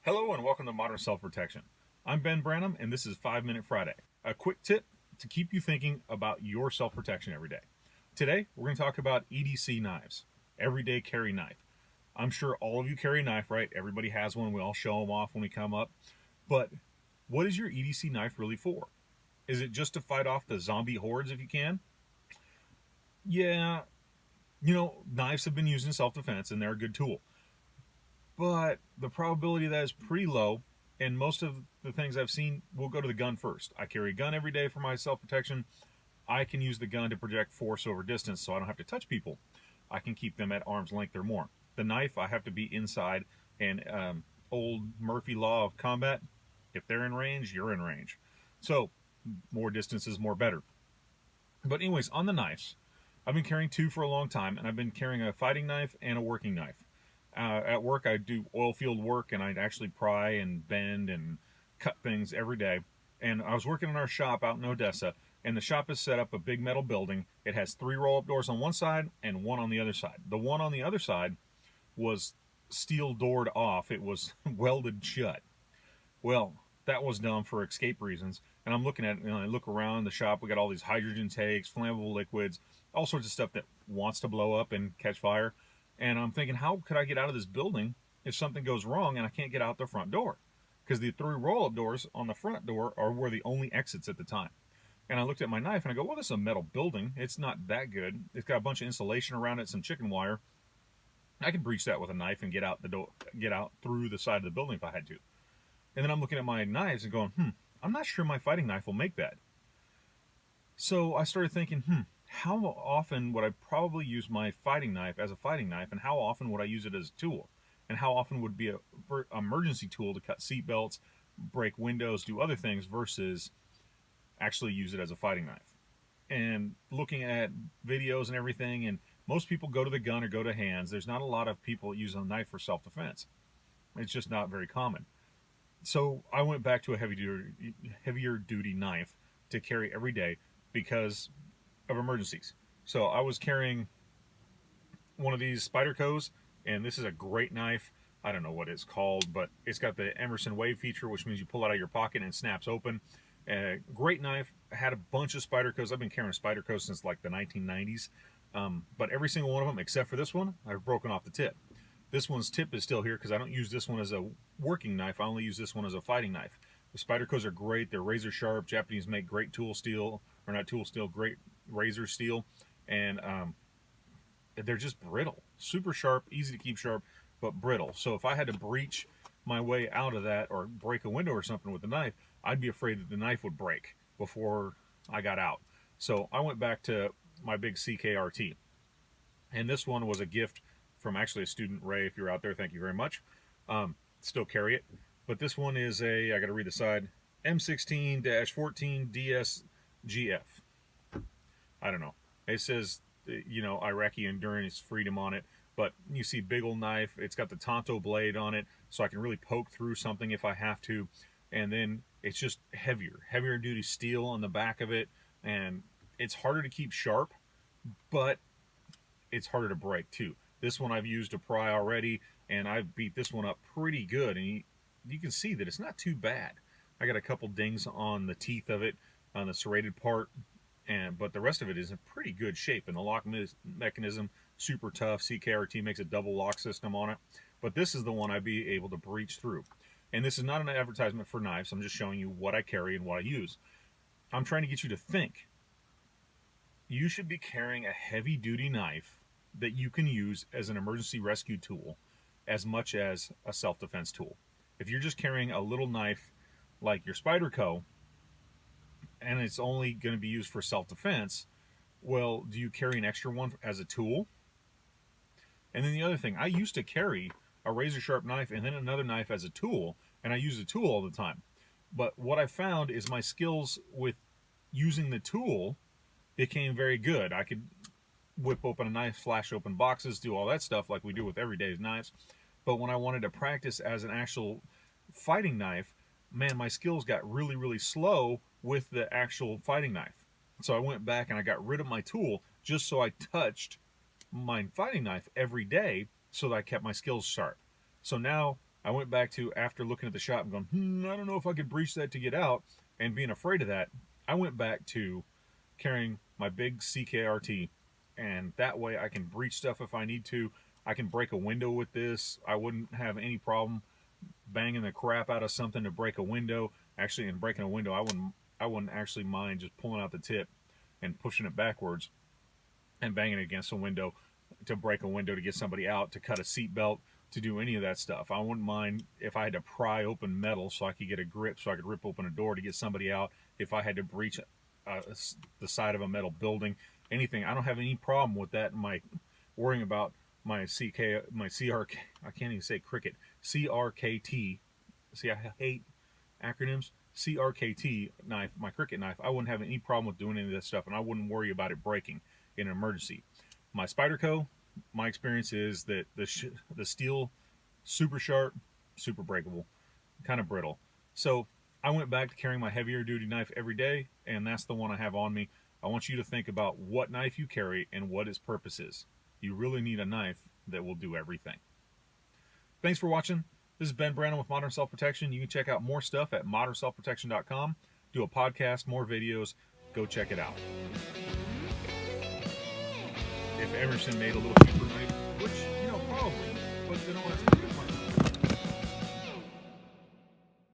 Hello and welcome to Modern Self-Protection. I'm Ben Branham and this is 5 Minute Friday. A quick tip to keep you thinking about your self-protection every day. Today we're going to talk about EDC knives, everyday carry knife. I'm sure all of you carry a knife, right? Everybody has one. We all show them off when we come up. But what is your EDC knife really for? Is it just to fight off the zombie hordes if you can? Yeah, knives have been used in self-defense and they're a good tool. But the probability of that is pretty low, and most of the things I've seen will go to the gun first. I carry a gun every day for my self-protection. I can use the gun to project force over distance so I don't have to touch people. I can keep them at arm's length or more. The knife, I have to be inside, and old Murphy law of combat, if they're in range, you're in range. So more distance is more better. But anyways, on the knives, I've been carrying two for a long time, and I've been carrying a fighting knife and a working knife. At work, I do oil field work, and I actually pry and bend and cut things every day. And I was working in our shop out in Odessa, and the shop is set up a big metal building. It has 3 roll-up doors on one side and 1 on the other side. The one on the other side was steel doored off. It was welded shut. Well, that was done for escape reasons. And I'm looking at it, I look around the shop. We got all these hydrogen tanks, flammable liquids, all sorts of stuff that wants to blow up and catch fire. And I'm thinking, how could I get out of this building if something goes wrong and I can't get out the front door? Because the 3 roll-up doors on the front door were the only exits at the time. And I looked at my knife and I go, well, this is a metal building. It's not that good. It's got a bunch of insulation around it, some chicken wire. I could breach that with a knife and get out the door, get out through the side of the building if I had to. And then I'm looking at my knives and going, I'm not sure my fighting knife will make that. So I started thinking, how often would I probably use my fighting knife as a fighting knife, and how often would I use it as a tool? And how often would be an emergency tool to cut seat belts, break windows, do other things, versus actually use it as a fighting knife? And looking at videos and everything, and most people go to the gun or go to hands. There's not a lot of people that use a knife for self-defense. It's just not very common. So I went back to a heavier duty knife to carry every day because of emergencies. So I was carrying one of these Spydercos, and this is a great knife. I don't know what it's called, but it's got the Emerson wave feature, which means you pull it out of your pocket and it snaps open. Great knife. I had a bunch of Spydercos. I've been carrying Spydercos since like the 1990s, but every single one of them, except for this one, I've broken off the tip. This one's tip is still here because I don't use this one as a working knife. I only use this one as a fighting knife. The Spydercos are great. They're razor sharp. Japanese make great tool steel, or not tool steel, great razor steel, and they're just brittle, super sharp, easy to keep sharp, but brittle. So if I had to breach my way out of that or break a window or something with the knife, I'd be afraid that the knife would break before I got out. So I went back to my big CRKT, and this one was a gift from actually a student, Ray. If you're out there, thank you very much. Still carry it, but this one is I got to read the side, M16-14 DSGF. I don't know. It says, Iraqi endurance freedom on it, but you see big old knife. It's got the Tonto blade on it, so I can really poke through something if I have to. And then it's just heavier duty steel on the back of it, and it's harder to keep sharp, but it's harder to break too. This one I've used to pry already, and I've beat this one up pretty good, and you can see that it's not too bad. I got a couple dings on the teeth of it, on the serrated part, but the rest of it is in pretty good shape. And the lock mechanism, super tough. CRKT makes a double lock system on it. But this is the one I'd be able to breach through. And this is not an advertisement for knives. I'm just showing you what I carry and what I use. I'm trying to get you to think. You should be carrying a heavy-duty knife that you can use as an emergency rescue tool as much as a self-defense tool. If you're just carrying a little knife like your Spyderco, and it's only going to be used for self-defense, well, do you carry an extra one as a tool? And then the other thing, I used to carry a razor sharp knife and then another knife as a tool, and I use the tool all the time. But what I found is my skills with using the tool became very good. I could whip open a knife, flash open boxes, do all that stuff like we do with everyday knives. But when I wanted to practice as an actual fighting knife, man, my skills got really, really slow with the actual fighting knife. So I went back and I got rid of my tool just so I touched my fighting knife every day so that I kept my skills sharp. So now I went back to, after looking at the shop and going, I don't know if I could breach that to get out, and being afraid of that, I went back to carrying my big CRKT, and that way I can breach stuff if I need to. I can break a window with this. I wouldn't have any problem banging the crap out of something to break a window. Actually, in breaking a window, I wouldn't actually mind just pulling out the tip and pushing it backwards and banging it against a window to break a window, to get somebody out, to cut a seat belt, to do any of that stuff. I wouldn't mind if I had to pry open metal so I could get a grip, so I could rip open a door to get somebody out. If I had to breach the side of a metal building, anything. I don't have any problem with that. Worrying about my CRK, I can't even say cricket, CRKT. See, I hate acronyms. CRKT knife, my cricket knife. I wouldn't have any problem with doing any of that stuff, and I wouldn't worry about it breaking in an emergency. My Spyderco, my experience is that the steel, super sharp, super breakable, kind of brittle. So I went back to carrying my heavier duty knife every day, and that's the one I have on me. I want you to think about what knife you carry and what its purpose is. You really need a knife that will do everything. Thanks for watching. This is Ben Branham with Modern Self-Protection. You can check out more stuff at modernselfprotection.com. Do a podcast, more videos. Go check it out. If Emerson made a little cheaper knife, which, probably, but they don't want to